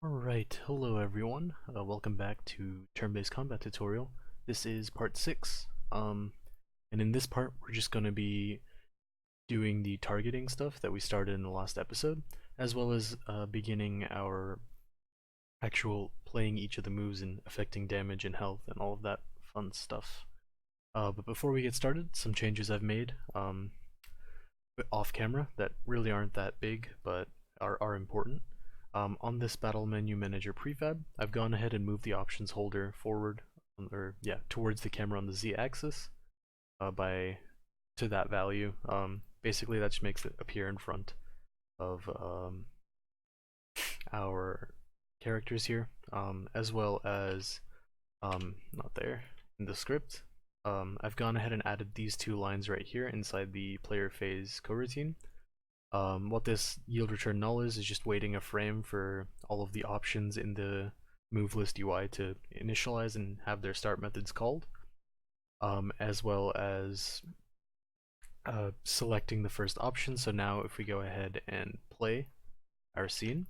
Alright, hello everyone. Welcome back to Turn-Based Combat Tutorial. This is part 6. And in this part we're just going to be doing the targeting stuff that we started in the last episode, as well as beginning our actual playing each of the moves and affecting damage and health and all of that fun stuff. But before we get started, some changes I've made off camera that really aren't that big, but are important. On this Battle Menu Manager prefab, I've gone ahead and moved the options holder forward, towards the camera on the Z-axis by to that value. Basically, that just makes it appear in front of our characters here, as well as not there in the script. I've gone ahead and added these two lines right here inside the player phase coroutine. What this yield return null is just waiting a frame for all of the options in the move list UI to initialize and have their start methods called, as well as selecting the first option. So now if we go ahead and play our scene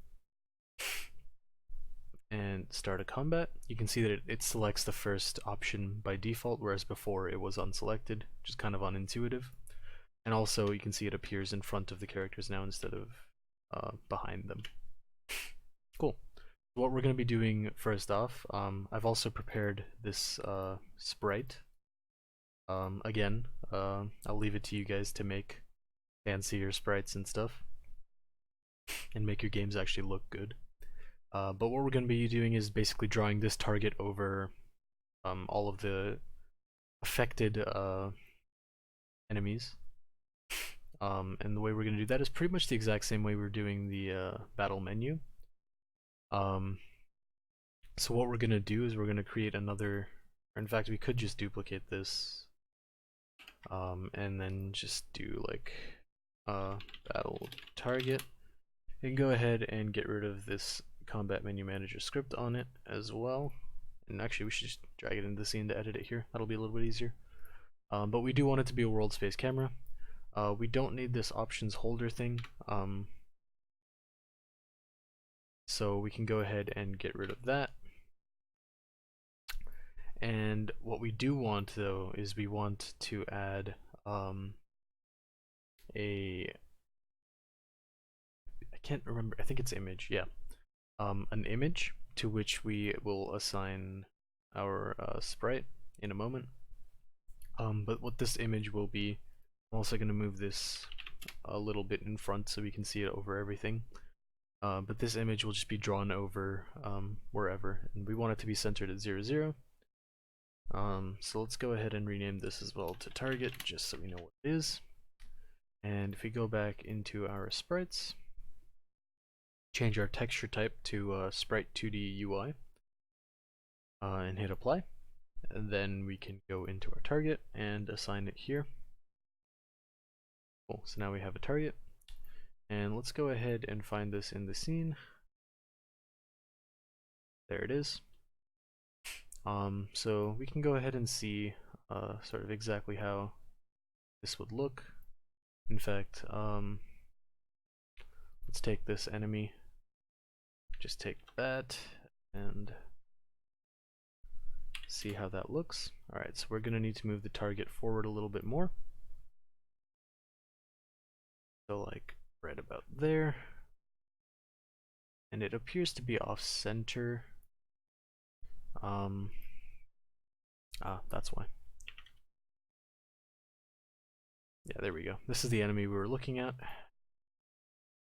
and start a combat, you can see that it selects the first option by default, whereas before it was unselected, which is kind of unintuitive. And also you can see it appears in front of the characters now instead of behind them. Cool. What we're going to be doing first off, I've also prepared this sprite. Again, I'll leave it to you guys to make fancier sprites and stuff and make your games actually look good. But what we're going to be doing is basically drawing this target over all of the affected enemies. And the way we're going to do that is pretty much the exact same way we're doing the battle menu. So what we're going to do is we're going to create another, or in fact we could just duplicate this and then just do like battle target, and go ahead and get rid of this combat menu manager script on it as well. And actually we should just drag it into the scene to edit it here. That'll be a little bit easier. But we do want it to be a world space camera. We don't need this options holder thing, so we can go ahead and get rid of that. And what we do want though is we want to add I can't remember, I think it's image, yeah. An image to which we will assign our sprite in a moment. But what this image will be, I'm also going to move this a little bit in front so we can see it over everything. But this image will just be drawn over wherever, and we want it to be centered at 0, 0. So let's go ahead and rename this as well to target, just so we know what it is. And if we go back into our sprites, change our texture type to sprite 2D UI, and hit apply. And then we can go into our target and assign it here. Cool, so now we have a target. And let's go ahead and find this in the scene. There it is. So we can go ahead and see sort of exactly how this would look. In fact, let's take this enemy, just take that and see how that looks. Alright, so we're going to need to move the target forward a little bit more. So like right about there. And it appears to be off center. That's why. Yeah, there we go. This is the enemy we were looking at.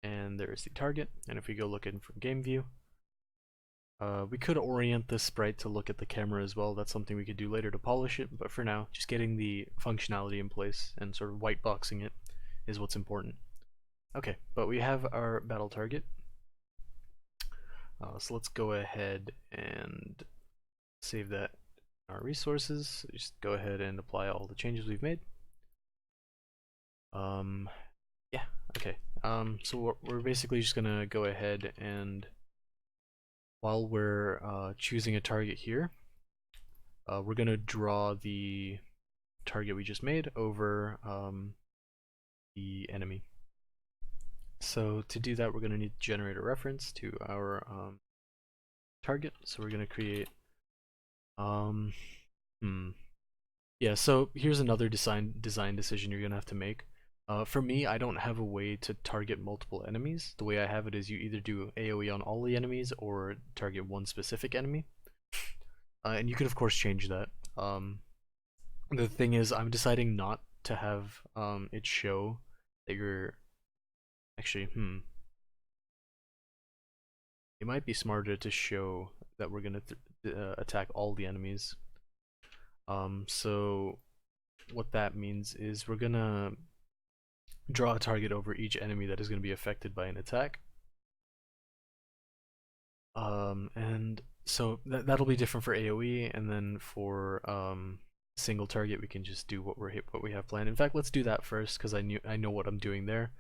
And there's the target. And if we go look in from game view, we could orient this sprite to look at the camera as well. That's something we could do later to polish it, but for now, just getting the functionality in place and sort of white boxing it is what's important. Okay, but we have our battle target. So let's go ahead and save that in our resources. Just go ahead and apply all the changes we've made. Yeah, okay. So we're basically just gonna go ahead and, while we're choosing a target here, we're gonna draw the target we just made over the enemy. So to do that, we're going to need to generate a reference to our target. So we're gonna create yeah, so here's another design decision you're gonna have to make. For me, I don't have a way to target multiple enemies. The way I have it is you either do AoE on all the enemies or target one specific enemy. And you could of course change that. The thing is, I'm deciding not to have it show that you're actually it might be smarter to show that we're gonna attack all the enemies. So what that means is we're gonna draw a target over each enemy that is gonna be affected by an attack. And so that'll be different for AoE, and then for single target we can just do what we have planned. In fact, let's do that first because I know what I'm doing there,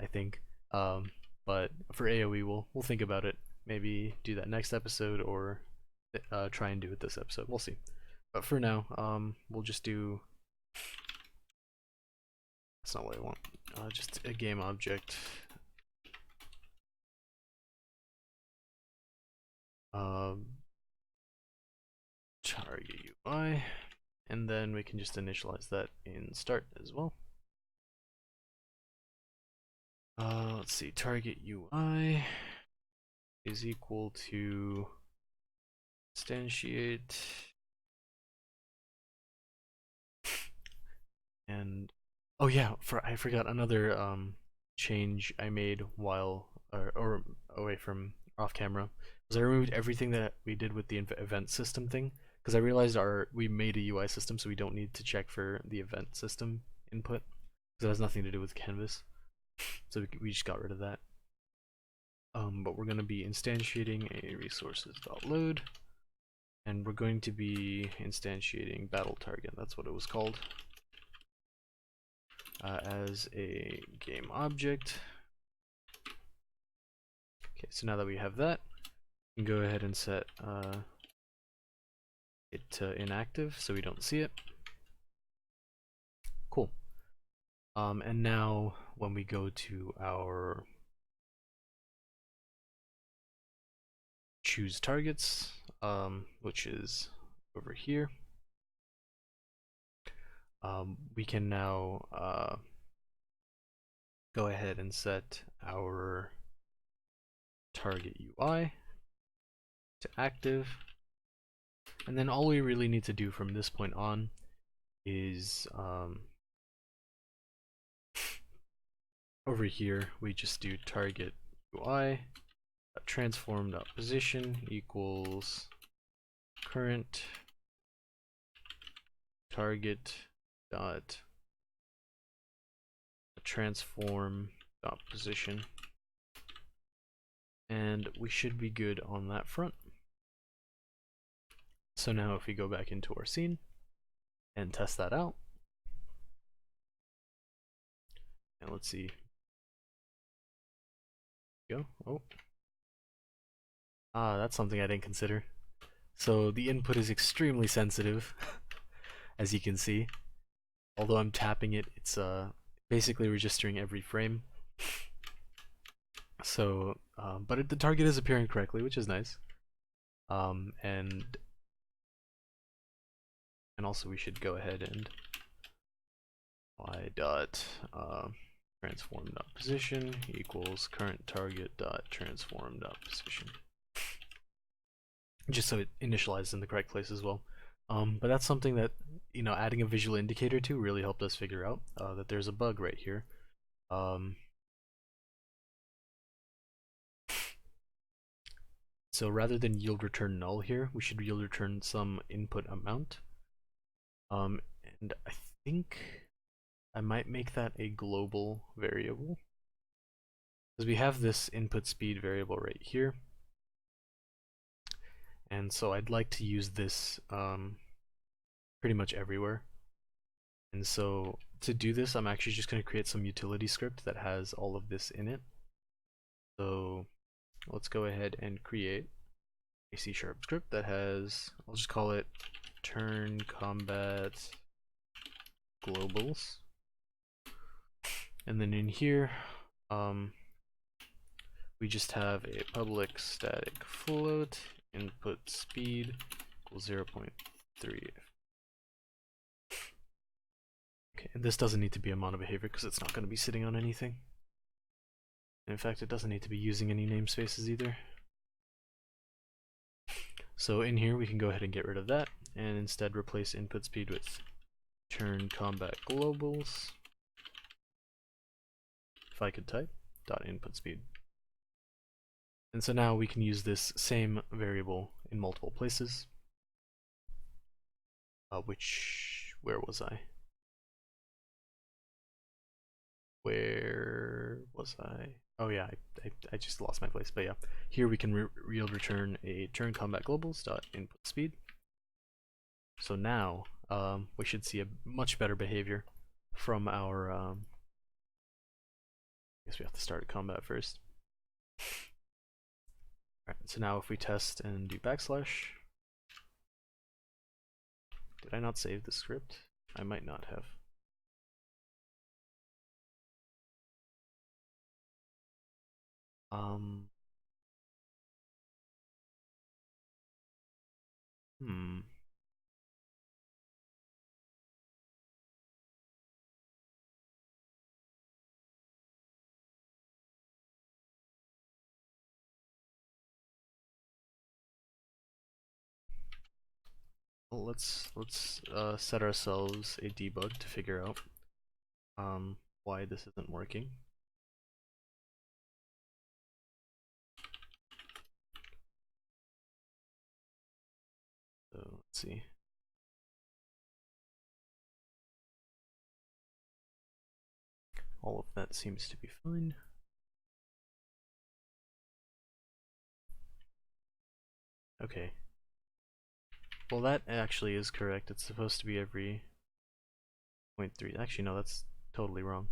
I think. But for AoE we'll think about it. Maybe do that next episode or try and do it this episode. We'll see. But for now, we'll just do. That's not what I want. Just a game object. Target UI, and then we can just initialize that in start as well. Let's see, target UI is equal to instantiate, and oh yeah, I forgot another change I made while or away from off camera, was I removed everything that we did with the event system thing, because I realized we made a UI system, so we don't need to check for the event system input because it has nothing to do with Canvas. So we just got rid of that. But we're going to be instantiating a resources.load, and we're going to be instantiating battle target, that's what it was called, as a game object. Okay, so now that we have that, we can go ahead and set it to inactive so we don't see it. Cool. And now when we go to our choose targets, which is over here, we can now go ahead and set our target UI to active, and then all we really need to do from this point on is over here we just do target UI transform.position equals current target dot transform dot position, and we should be good on that front. So now if we go back into our scene and test that out, and let's see, go. Oh, that's something I didn't consider. So the input is extremely sensitive, as you can see. Although I'm tapping it, it's basically registering every frame. So, but the target is appearing correctly, which is nice. And also we should go ahead and y dot transform dot position equals current target dot transform dot position, just so it initializes in the correct place as well. But that's something that, you know, adding a visual indicator to really helped us figure out that there's a bug right here. So rather than yield return null here, we should yield return some input amount. And I think I might make that a global variable, because we have this input speed variable right here. And so I'd like to use this pretty much everywhere. And so to do this, I'm actually just going to create some utility script that has all of this in it. So let's go ahead and create a C# script that has, I'll just call it turn combat globals. And then in here, we just have a public static float input speed equals 0.3. Okay, and this doesn't need to be a mono behavior because it's not going to be sitting on anything. In fact, it doesn't need to be using any namespaces either. So in here we can go ahead and get rid of that and instead replace input speed with turn combat globals, if I could type, dot input speed. And so now we can use this same variable in multiple places. Where was I? Where was I? Oh yeah, I just lost my place, but yeah. Here we can return a turn combat globals dot input speed. So now we should see a much better behavior from our I guess we have to start combat first. Alright, so now if we test and do backslash, did I not save the script? I might not have. Hmm. Well, let's set ourselves a debug to figure out why this isn't working. So let's see. All of that seems to be fine. Okay. Well, that actually is correct. It's supposed to be every 0.3. Actually, no, that's totally wrong.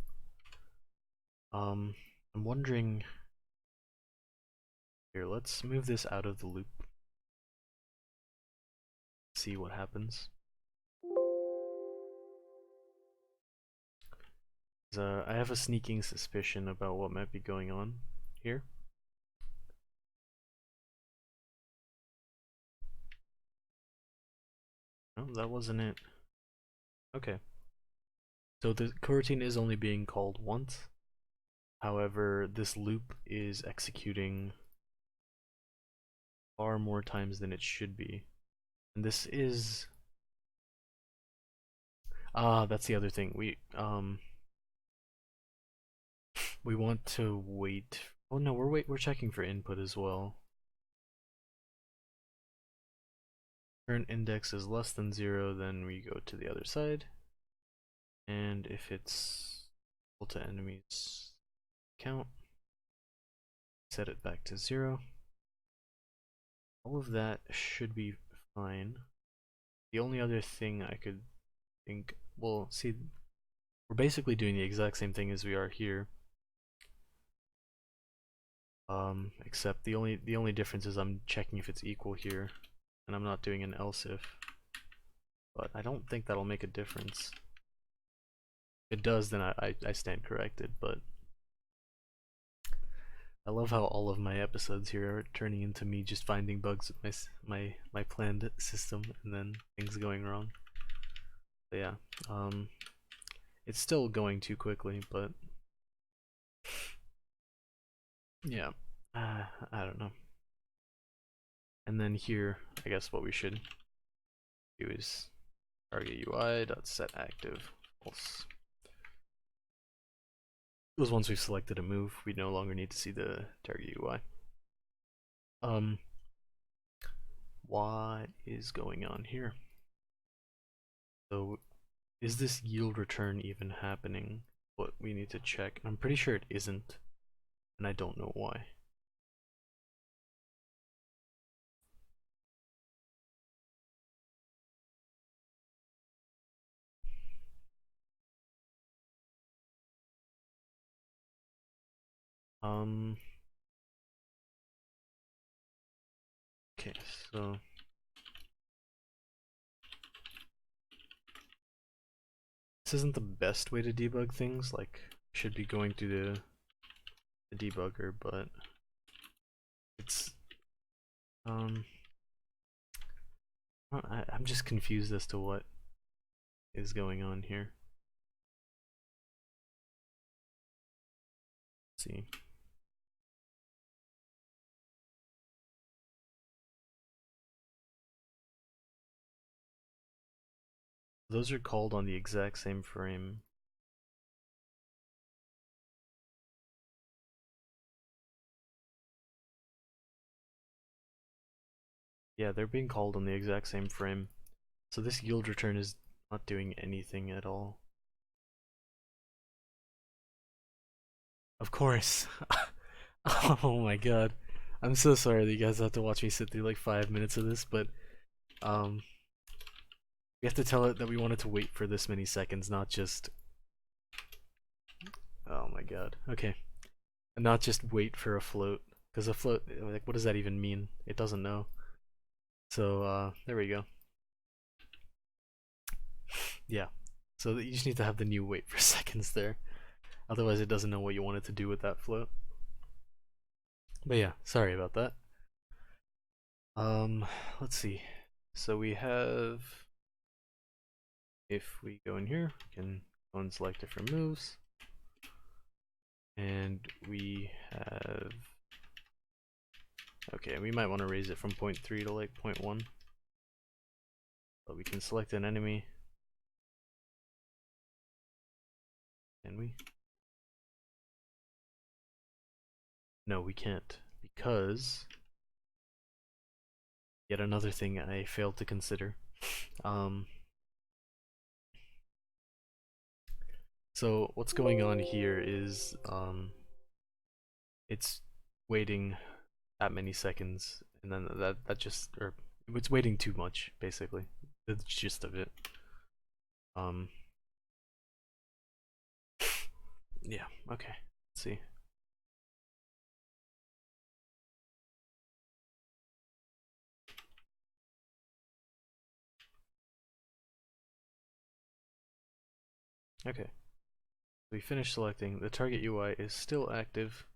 I'm wondering. Here, let's move this out of the loop. See what happens. I have a sneaking suspicion about what might be going on here. No, that wasn't it. Okay. So the coroutine is only being called once. However, this loop is executing far more times than it should be. And this is that's the other thing. We want to wait. Oh no, we're checking for input as well. Current index is less than 0, then we go to the other side. And if it's equal to enemies count, set it back to 0. All of that should be fine. The only other thing I could think, well, see, we're basically doing the exact same thing as we are here. Except the only difference is I'm checking if it's equal here, and I'm not doing an else if. But I don't think that'll make a difference. If it does, then I stand corrected, but I love how all of my episodes here are turning into me just finding bugs with my planned system and then things going wrong. But yeah, it's still going too quickly, but yeah, I don't know. And then here, I guess what we should do is target UI.setActive false. Because once we've selected a move, we no longer need to see the target UI. What is going on here? So, is this yield return even happening? What we need to check. I'm pretty sure it isn't, and I don't know why. Okay, so this isn't the best way to debug things, like should be going through the debugger, but It's I'm just confused as to what is going on here. Let's see. Those are called on the exact same frame. Yeah, they're being called on the exact same frame. So this yield return is not doing anything at all. Of course. Oh my god. I'm so sorry that you guys have to watch me sit through like 5 minutes of this, but um we have to tell it that we wanted to wait for this many seconds, not just oh my god. Okay. And not just wait for a float. Because a float, like, what does that even mean? It doesn't know. So, there we go. Yeah. So you just need to have the new wait for seconds there. Otherwise it doesn't know what you want it to do with that float. But yeah, sorry about that. Let's see. So we have, if we go in here, we can go and select different moves. And we have, okay, we might want to raise it from 0.3 to like 0.1. But we can select an enemy. Can we? No, we can't, because yet another thing I failed to consider. So what's going on here is it's waiting that many seconds, and then that just, or it's waiting too much, basically. That's the gist of it. Yeah, okay. Let's see. Okay. We finished selecting. The target UI is still active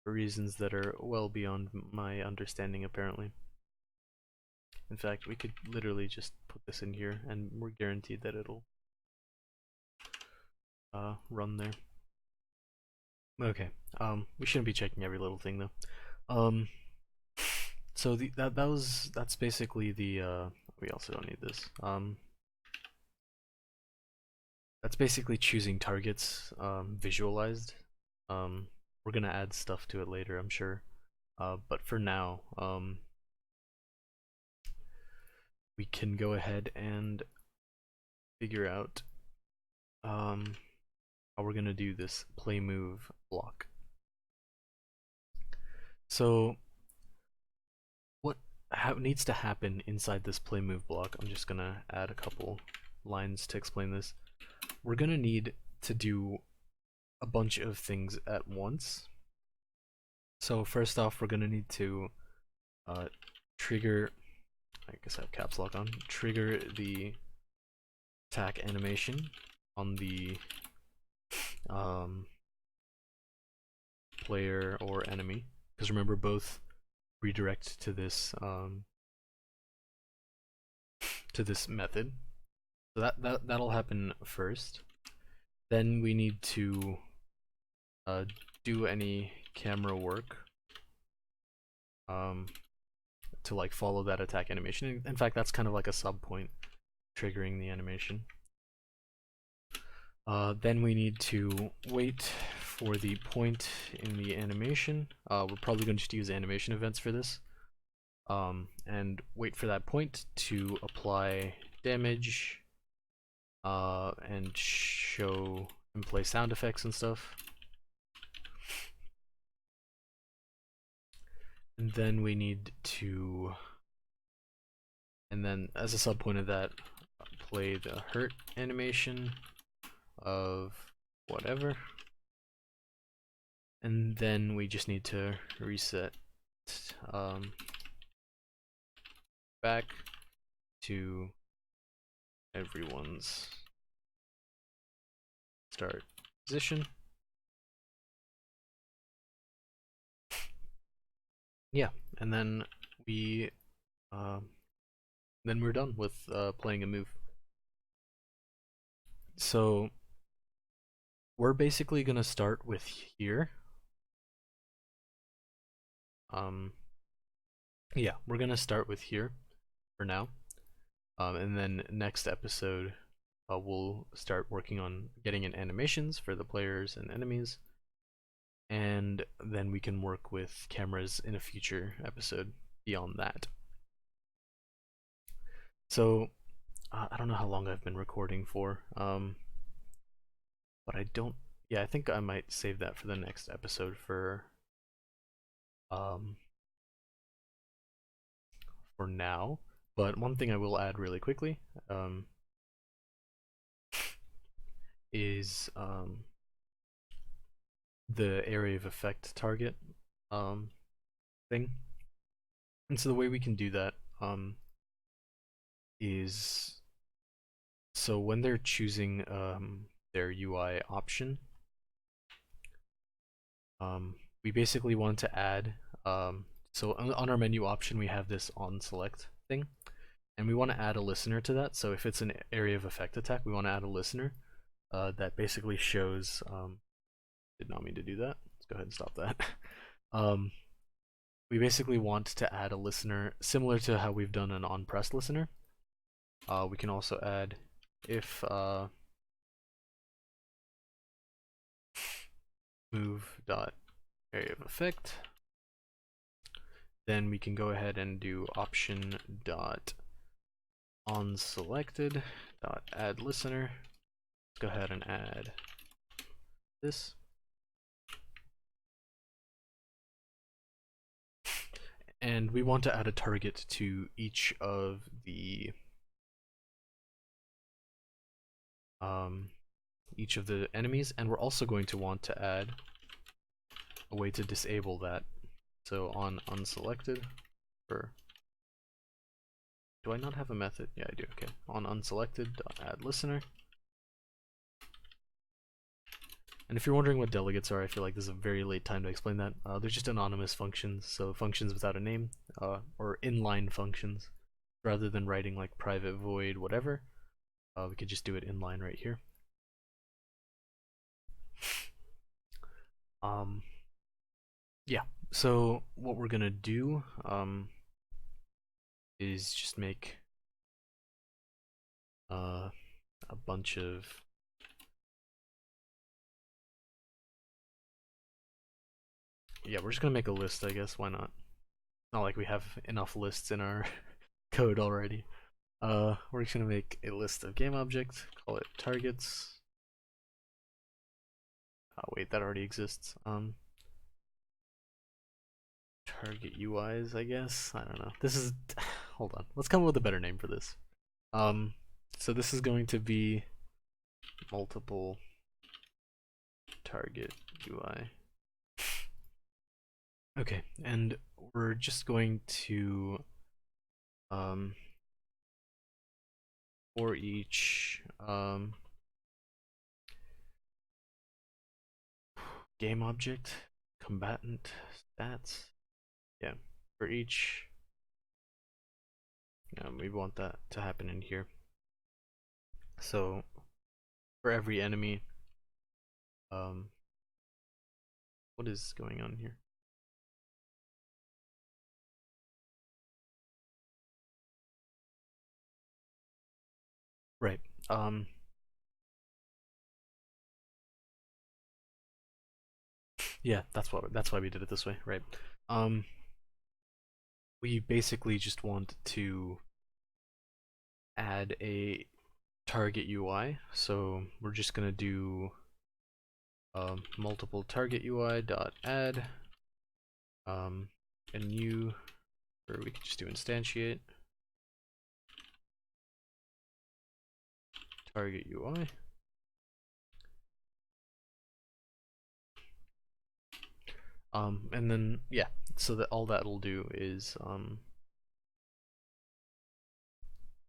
for reasons that are well beyond my understanding, apparently. In fact, we could literally just put this in here and we're guaranteed that it'll run there. Okay. We shouldn't be checking every little thing though. So that's basically the we also don't need this. That's basically choosing targets visualized. We're gonna add stuff to it later, I'm sure. But for now, we can go ahead and figure out how we're gonna do this play move block. So what needs to happen inside this play move block? I'm just gonna add a couple lines to explain this. We're gonna need to do a bunch of things at once. So first off, we're gonna need to trigger, I guess I have caps lock on, trigger the attack animation on the player or enemy, because remember both redirect to this method. So that'll happen first. Then we need to do any camera work to like follow that attack animation. In fact, that's kind of like a sub point triggering the animation. Then we need to wait for the point in the animation. We're probably going to just use animation events for this. And wait for that point to apply damage and show and play sound effects and stuff. And then we need to, and then as a sub point of that, play the hurt animation of whatever. And then we just need to reset back to everyone's start position. yeah, and we uh, then we're done with playing a move. So we're basically gonna start with here. Yeah, we're gonna start with here for now, and then next episode we'll start working on getting in animations for the players and enemies, and then we can work with cameras in a future episode beyond that. So I don't know how long I've been recording for, but I don't. Yeah, I think I might save that for the next episode um, for now. But one thing I will add really quickly is the area of effect target thing. And so the way we can do that is so when they're choosing their UI option, we basically want to add so on our menu option we have this on select thing, and we want to add a listener to that. So if it's an area of effect attack, we want to add a listener that basically shows did not mean to do that. Let's go ahead and stop that. We basically want to add a listener similar to how we've done an on-press listener. We can also add if move dot area of effect, then we can go ahead and do option dot on selected dot add listener. Let's go ahead and add this. And we want to add a target to each of the enemies, and we're also going to want to add a way to disable that. So on unselected for, do I not have a method? Yeah, I do. Okay, on unselected add listener. And if you're wondering what delegates are, I feel like this is a very late time to explain that. They're just anonymous functions, so functions without a name, or inline functions. Rather than writing like private void whatever, we could just do it inline right here. Yeah, so what we're gonna do is just make a bunch of we're just gonna make a list, I guess. Why not? Not like we have enough lists in our code already. We're just gonna make a list of game objects, call it targets. Oh wait, that already exists. Target UIs, I guess. I don't know. This is hold on. Let's come up with a better name for this. So this is going to be multiple target UI. Okay, and we're just going to for each game object combatant stats, yeah, for each we want that to happen in here. So for every enemy, what is going on here? Right. Yeah, that's why we did it this way, right? We basically just want to add a target UI, so we're just gonna do multiple target UI dot add a new, or we could just do instantiate target UI. And then yeah, so that all that'll do is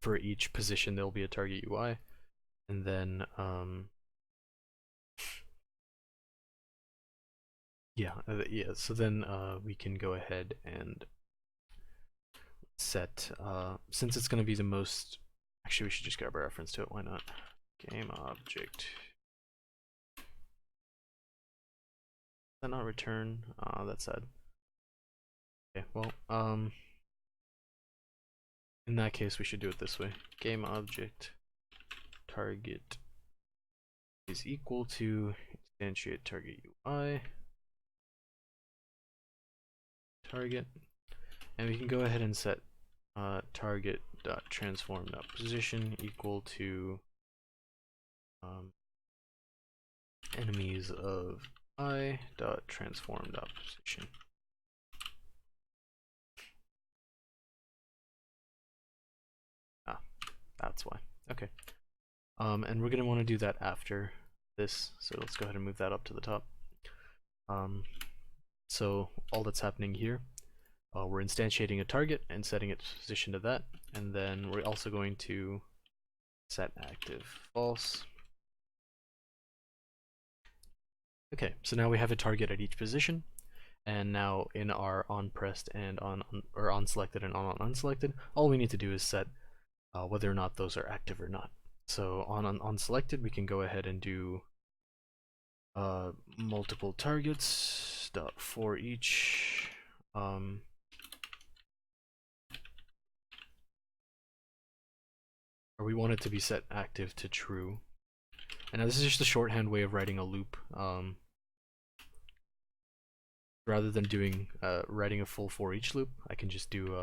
for each position there'll be a target UI, and then yeah. So then we can go ahead and set, since it's going to be the most, actually we should just grab a reference to it, why not? Game object. Does that not return? That's sad. Okay, well, in that case we should do it this way. Game object target is equal to instantiate target UI target, and we can go ahead and set target.transform.position equal to enemies of I.transform.position. That's why. Okay. And we're going to want to do that after this, so let's go ahead and move that up to the top. So all that's happening here, we're instantiating a target and setting its position to that, and then we're also going to set active false. Okay, so now we have a target at each position, and now in our on pressed and on selected and on unselected, all we need to do is set whether or not those are active or not. So on selected, we can go ahead and do multiple targets dot for each. Or we want it to be set active to true. And now this is just a shorthand way of writing a loop. Rather than doing writing a full for each loop, I can just do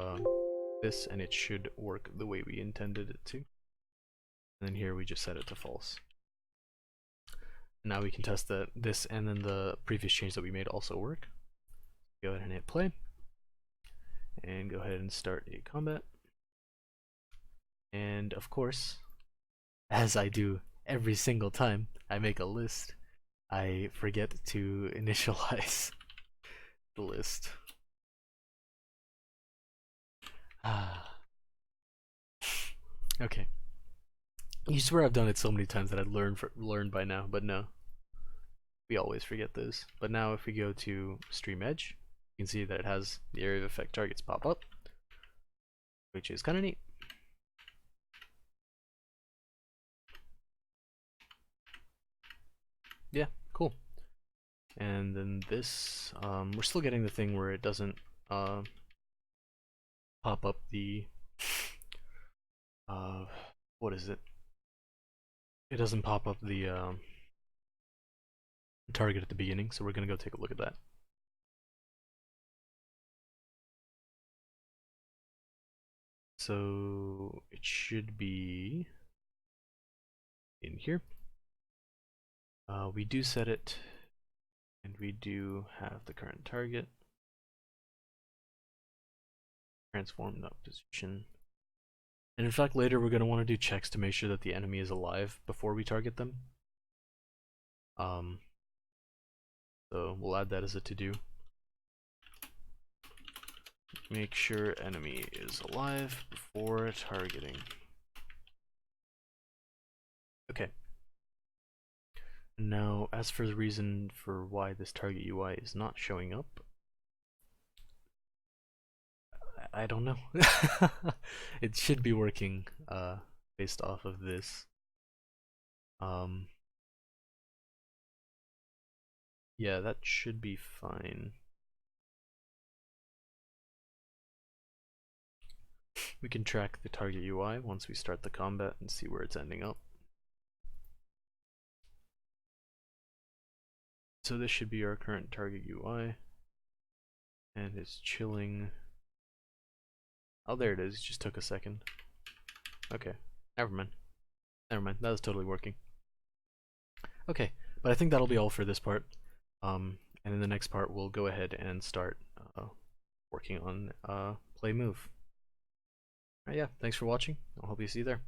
this, and it should work the way we intended it to. And then here we just set it to false. Now we can test that this and then the previous change that we made also work. Go ahead and hit play, and go ahead and start a combat. And of course, as I do every single time I make a list, I forget to initialize the list. Okay. You swear I've done it so many times that I'd learned by now, but no. We always forget those. But now if we go to Stream Edge, you can see that it has the area of effect targets pop up, which is kind of neat. Yeah, cool. And then this, we're still getting the thing where it doesn't pop up the, what is it? It doesn't pop up the target at the beginning, so we're gonna go take a look at that. So it should be in here. We do set it, and we do have the current target. Transform.position. And in fact, later we're going to want to do checks to make sure that the enemy is alive before we target them. So we'll add that as a to-do. Make sure enemy is alive before targeting. Okay. Now, as for the reason for why this target UI is not showing up, I don't know. It should be working based off of this. Yeah, that should be fine. We can track the target UI once we start the combat and see where it's ending up. So this should be our current target UI, and it's chilling. Oh, there it is. It just took a second. Okay, never mind. Never mind. That was totally working. Okay, but I think that'll be all for this part. And in the next part, we'll go ahead and start working on play move. Alright, yeah, thanks for watching. I'll hope you see you there.